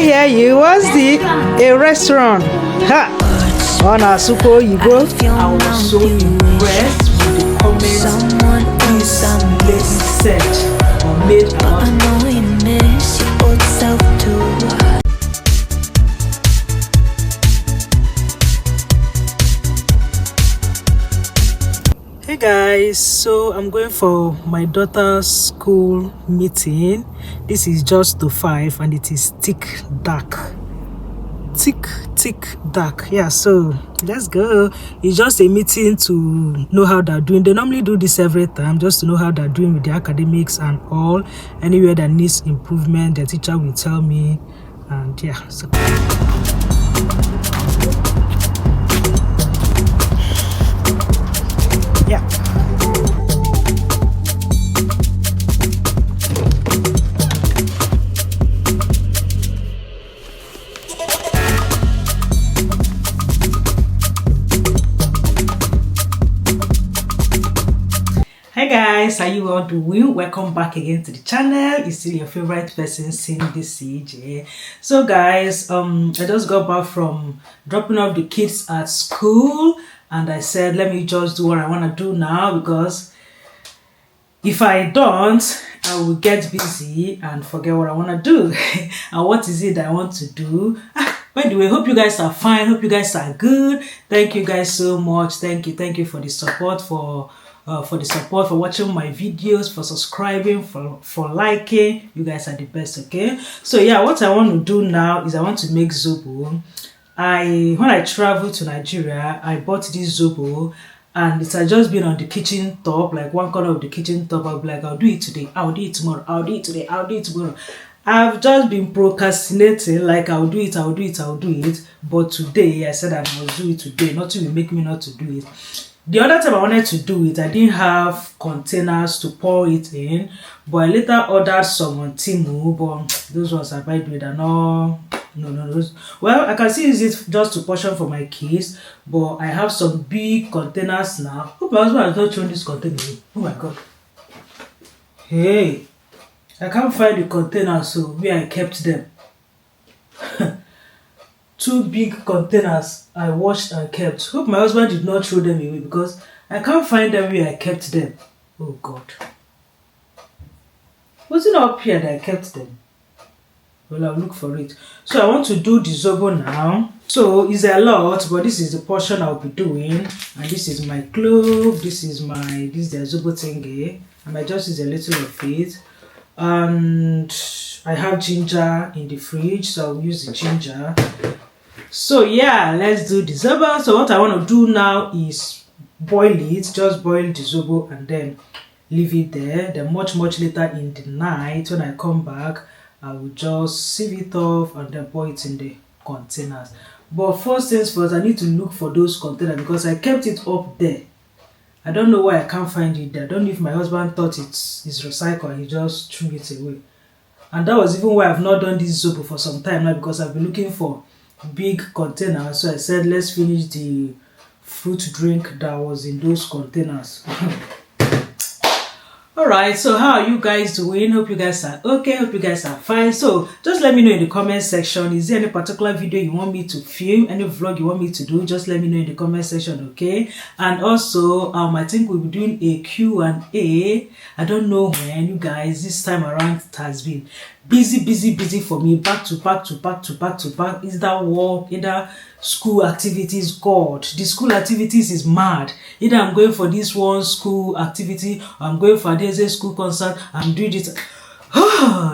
hear you. What's a restaurant? Ha! On our super you go. I was so impressed with the comments this lady said or made about. I know you miss your old self too. Hey guys, so I'm going for my daughter's school meeting. This is just to 5 and it is thick dark. Thick dark. Yeah, so let's go. It's just a meeting to know how they're doing. They normally do this every time just to know how they're doing with the academics and all. Anywhere that needs improvement, the teacher will tell me. And yeah, so yeah. Hey guys, how you all doing? Welcome back again to the channel. It's still your favorite person, Cyndy CJAY. So guys, I just got back from dropping off the kids at school, and I said let me just do what I want to do now, because if I don't, I will get busy and forget what I want to do. And what is it that I want to do? By the way, hope you guys are fine, hope you guys are good. Thank you guys so much. Thank you for the support, for watching my videos, for subscribing, for liking. You guys are the best. Okay, so yeah, what I want to do now is I want to make zobo. When I traveled to Nigeria, I bought this zobo and it had just been on the kitchen top, like one corner of the kitchen top. I'll be like, I'll do it today, I'll do it tomorrow, I'll do it today, I'll do it tomorrow. I've just been procrastinating, like I'll do it. But today I said I must do it today. Nothing will make me not to do it. The other time I wanted to do it, I didn't have containers to pour it in, but I later ordered some on Temu, but those ones I buy with are no, those. Well, I can still use it just to portion for my kids, but I have some big containers now. Hope my husband has not thrown this container. Oh my god. Hey, I can't find the containers, so where I kept them. 2 big containers I washed and kept. Hope my husband did not throw them away, because I can't find them where I kept them. Oh god. Was it not up here that I kept them? Well, I'll look for it. So I want to do the zobo now. So it's a lot, but this is the portion I'll be doing. And this is my clove. This is the zobo thingy. I might just use a little of it. And I have ginger in the fridge, so I'll use the ginger. So yeah, let's do the zobo. So what I want to do now is boil it, just boil the zobo and then leave it there. Then much later in the night when I come back, I will just sieve it off and then pour it in the containers. But first things first, I need to look for those containers because I kept it up there. I don't know why I can't find it there. I don't know if my husband thought it's recycled and he just threw it away. And that was even why I've not done this zobo for some time now, because I've been looking for big containers. So I said let's finish the fruit drink that was in those containers. Alright, so how are you guys doing? Hope you guys are okay, hope you guys are fine. So just let me know in the comment section, is there any particular video you want me to film, any vlog you want me to do? Just let me know in the comment section, okay? And also I think we'll be doing a Q&A. I don't know when, you guys. This time around it has been busy for me, back to back. Is that work, either school activities? God, the school activities is mad. Either I'm going for this one school activity, or I'm going for a day school concert, I'm doing it.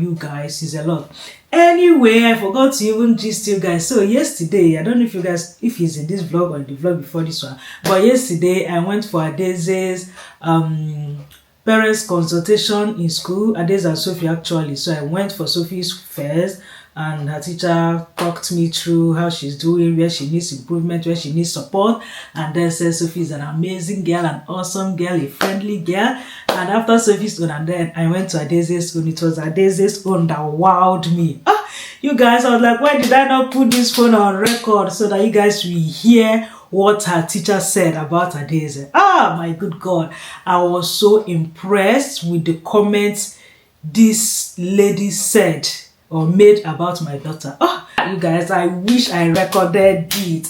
You guys, is a lot. Anyway, I forgot to even gist you guys. So yesterday, I don't know if you guys, if he's in this vlog or in the vlog before this one, but yesterday I went for Adeze's parents consultation in school. Adeze and Sophie actually. So I went for Sophie's first, and her teacher talked me through how she's doing, where she needs improvement, where she needs support, and then said Sophie is an amazing girl, an awesome girl, a friendly girl. And after Sophie's own, and then I went to Adeze's own. It was Adeze's own that wowed me. You guys, I was like, why did I not put this phone on record so that you guys will hear what her teacher said about Adeze? My good God, I was so impressed with the comments this lady said or made about my daughter. Oh, you guys, I wish I recorded it.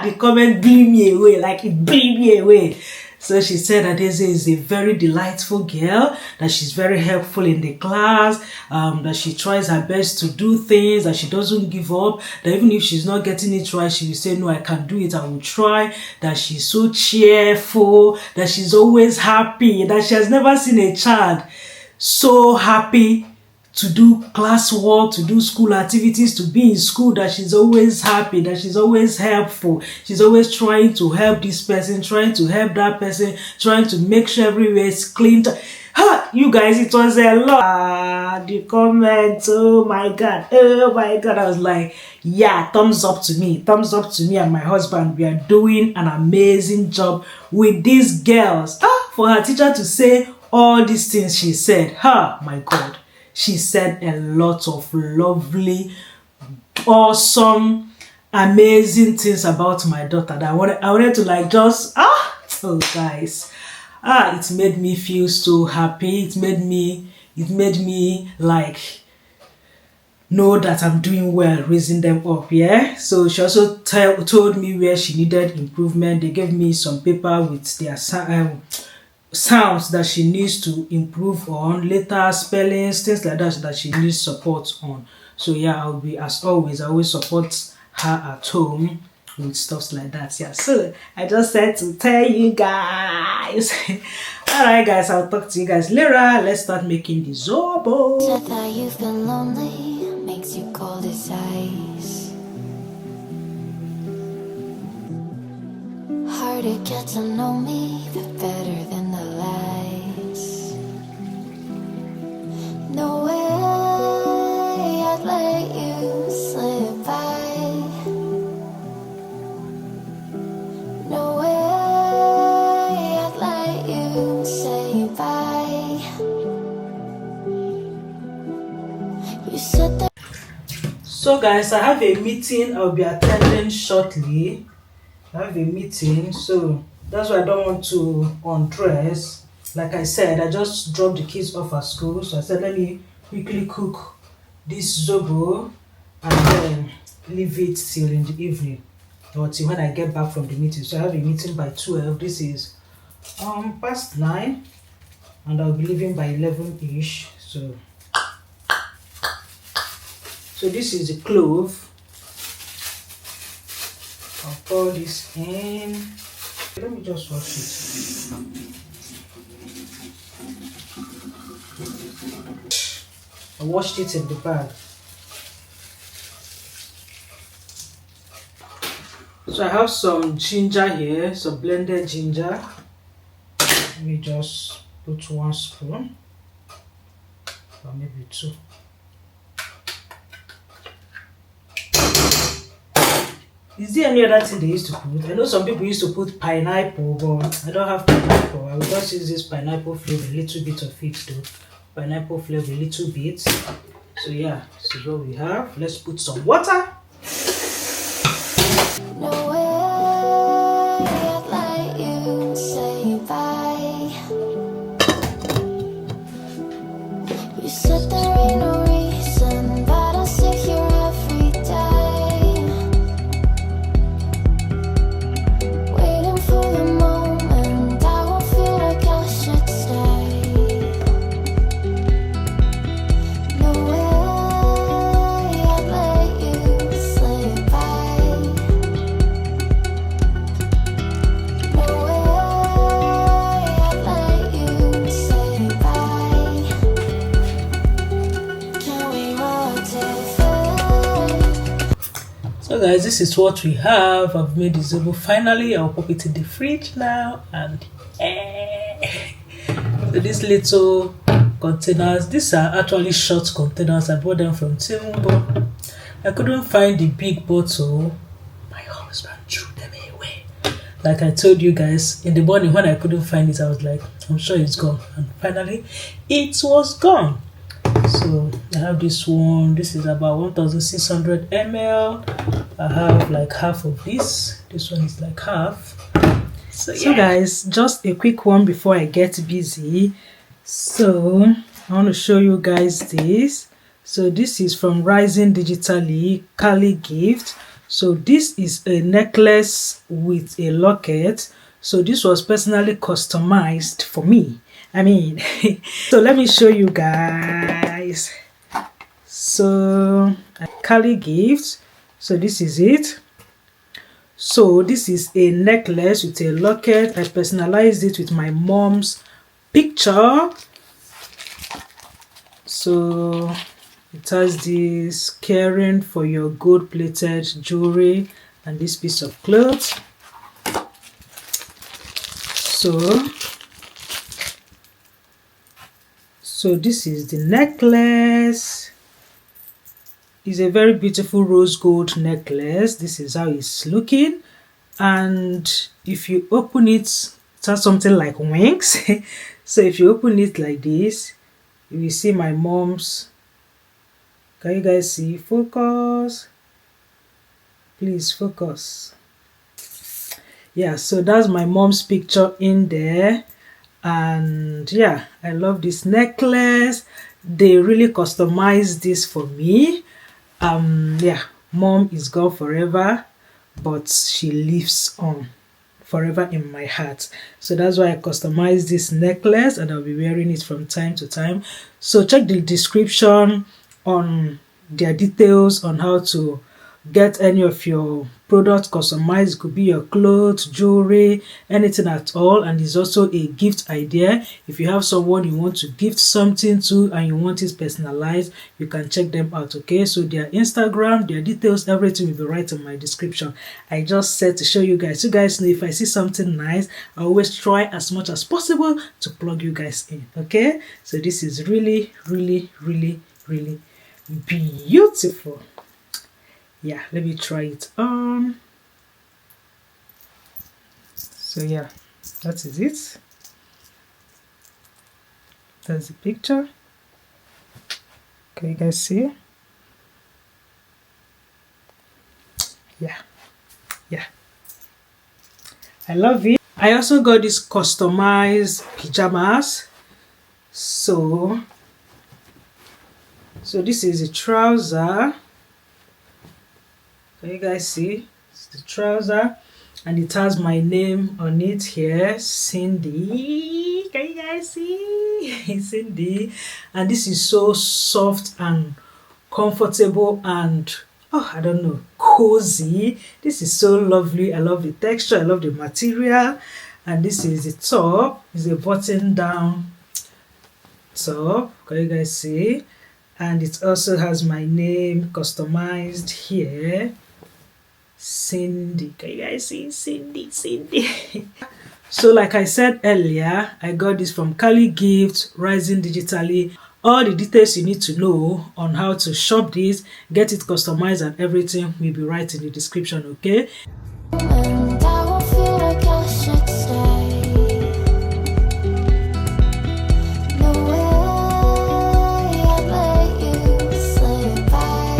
The comment blew me away, like it blew me away. So she said that Adaeze is a very delightful girl, that she's very helpful in the class, that she tries her best to do things, that she doesn't give up, that even if she's not getting it right, she will say, no, I can do it, I will try, that she's so cheerful, that she's always happy, that she has never seen a child so happy to do classwork, to do school activities, to be in school, that she's always happy, that she's always helpful. She's always trying to help this person, trying to help that person, trying to make sure everywhere is clean. You guys, it was a lot. The comments, oh my god, I was like, yeah, thumbs up to me and my husband. We are doing an amazing job with these girls. For her teacher to say all these things she said, my god. She said a lot of lovely, awesome, amazing things about my daughter that I wanted to like just, oh guys, it made me feel so happy. It made me like know that I'm doing well raising them up, yeah. So she also told me where she needed improvement. They gave me some paper with their sounds that she needs to improve on, later spellings, things like that she needs support on. So yeah, I'll be, as always, I always support her at home with stuff like that. Yeah, so I just said to tell you guys. Alright guys, I'll talk to you guys later. Let's start making the zobo. Said that you've been lonely, makes you cold as ice. Hard to get to know me, but better than the lies. No way I'd let you slip by. No way I'd let you say bye. You said that. So guys, I have a meeting I'll be attending shortly. I have a meeting, so that's why I don't want to undress. Like I said, I just dropped the kids off at school, so I said let me quickly cook this zobo and then leave it till in the evening or till when I get back from the meeting. So I have a meeting by 12. This is past 9 and I'll be leaving by 11ish. So this is the clove. I'll pour this in. Let me just wash it. I washed it in the bag. So I have some ginger here, some blended ginger. Let me just put 1 spoon or maybe 2. Is there any other thing they used to put? I know some people used to put pineapple, but I don't have pineapple. I will just use this pineapple flavor, a little bit of it though. Pineapple flavor, a little bit. So yeah, this is what we have. Let's put some water. No way I'd let you say bye. You said there ain't no reason, but I'll sit here every day, waiting for the moment I won't feel like I should stay. No way I'd let you say bye. No way I'd let you say bye. Can we rotate? So guys, this is what we have. I've made the zobo finally. I'll pop it in the fridge now, and so these little containers, these are actually short containers. I bought them from Timbo. I couldn't find the big bottle. My husband threw them away. Like I told you guys in the morning when I couldn't find it, I was like, I'm sure it's gone, and finally it was gone. So I have this one. This is about 1600 ml. I have like half of this. This one is like half. So guys, just a quick one before I get busy. So I want to show you guys this. So this is from Rising Digitally, Callie gift. So this is a necklace with a locket. So this was personally customized for me. I mean, so let me show you guys. So Callie gift. So this is it. So this is a necklace with a locket. I personalized it with my mom's picture. So it has this caring for your gold plated jewelry and this piece of cloth. So this is the necklace. It's a very beautiful rose gold necklace. This is how it's looking, and if you open it, it has something like wings. So if you open it like this, you will see my mom's. Can you guys see? Focus, please focus. Yeah, so that's my mom's picture in there. And yeah, I love this necklace. They really customized this for me. Yeah, mom is gone forever, but she lives on forever in my heart. So that's why I customized this necklace, and I'll be wearing it from time to time. So check the description on their details on how to get any of your products customized. It could be your clothes, jewelry, anything at all. And it's also a gift idea. If you have someone you want to gift something to and you want it personalized, you can check them out. Okay, so their Instagram, their details, everything will be right in my description. I just said to show you guys. You guys know if I see something nice, I always try as much as possible to plug you guys in. Okay, so this is really beautiful. Yeah, let me try it on. So yeah, that is it. That's the picture. Can you guys see? Yeah, I love it. I also got this customized pajamas. So this is a trouser. Can you guys see? It's the trouser, and it has my name on it here, Cindy. Can you guys see? Cindy. And this is so soft and comfortable and I don't know, cozy. This is so lovely. I love the texture, I love the material. And this is the top. It's a button down top. Can you guys see? And it also has my name customized here, Cindy. Can you guys see? Cindy. So like I said earlier, I got this from Callie Gift, Rising Digitally. All the details you need to know on how to shop this, get it customized and everything will be right in the description, okay? And I won't feel like I should stay. No way I'd let you say bye.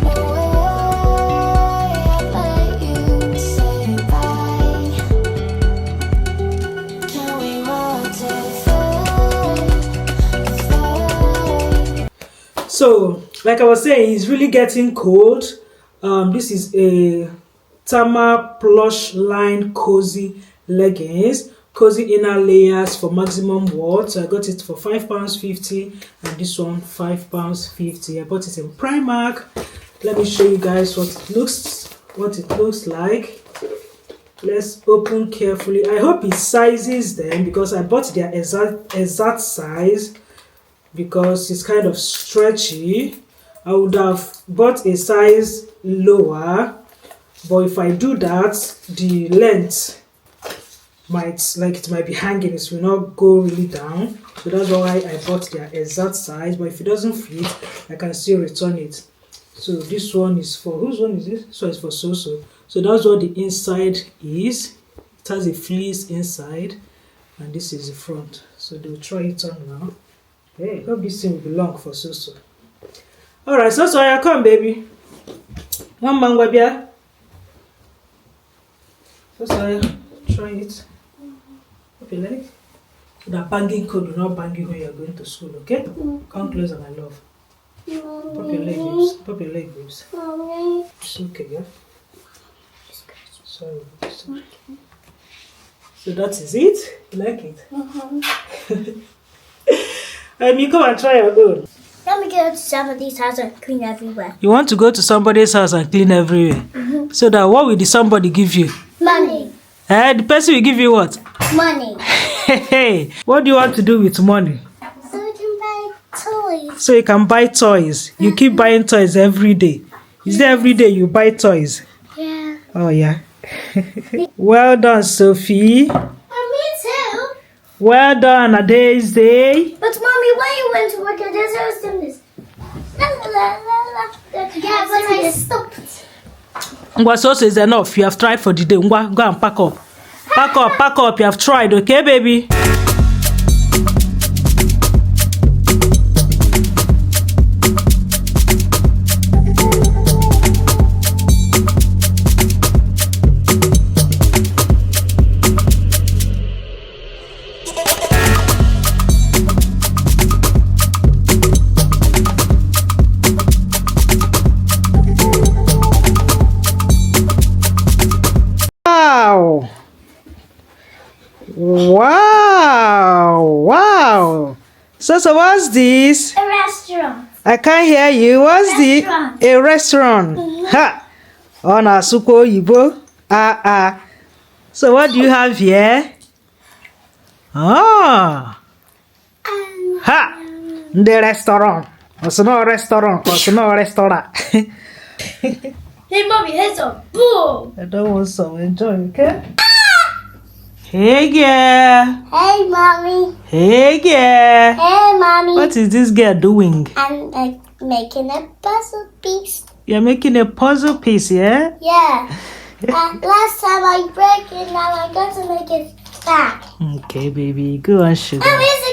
No way I'd let you say bye. Can we rotate fade? So like I was saying, it's really getting cold. This is a Tama plush line cozy leggings, cozy inner layers for maximum warmth. So I got it for £5.50 and this one £5.50. I bought it in Primark. Let me show you guys what it looks like. Let's open carefully. I hope it sizes them because I bought their exact size because it's kind of stretchy. I would have bought a size lower, but if I do that, the length might be hanging. It will not go really down. So that's why I bought their exact size. But if it doesn't fit, I can still return it. So this one is for, whose one is this? So it's for Soso. So that's what the inside is. It has a fleece inside, and this is the front. So they'll try it on now. Hey, hope this thing will be long for Soso. Alright, Soso, I come, baby. One man, webia. Soso, try it. Up your leg. That banging code will not bang you when you're going to school, okay? Come closer, my love. Pop your leg, babes. Pop your leg, babes. It's okay, yeah? Sorry. So that is it? You like it? You come and try your own. Let me go to somebody's house and clean everywhere. You want to go to somebody's house and clean everywhere? So that what will the somebody give you? Money. The person will give you what? Money. Hey, what do you want to do with money? So we can buy toys. So you can buy toys. You keep buying toys every day. Is it every day you buy toys? Yeah. Oh yeah. Well done, Sophie. And me too. Well done, Adaise. But mommy, when you went to work, I just was doing this. La, la, la, la. Yeah, but I stopped. Ngwa, so is enough. You have tried for the day. Ngwa, go and pack up. Pack up, pack up. You have tried, okay, baby? Wow. So what's this? A restaurant. I can't hear you. What's Restaurant. A restaurant. Ha. Oh, na suko yibo. So what do you have here? Ha. The restaurant. It's no restaurant. It's no restaurant. Hey, mommy, here's a boom. I don't want some. Enjoy, okay? Hey, girl. Hey, mommy. Hey, girl. Hey, mommy. What is this girl doing? I'm making a puzzle piece. You're making a puzzle piece, yeah? Yeah. Last time I broke it, now I'm going to make it back. Okay, baby. Go on, sugar. Oh, is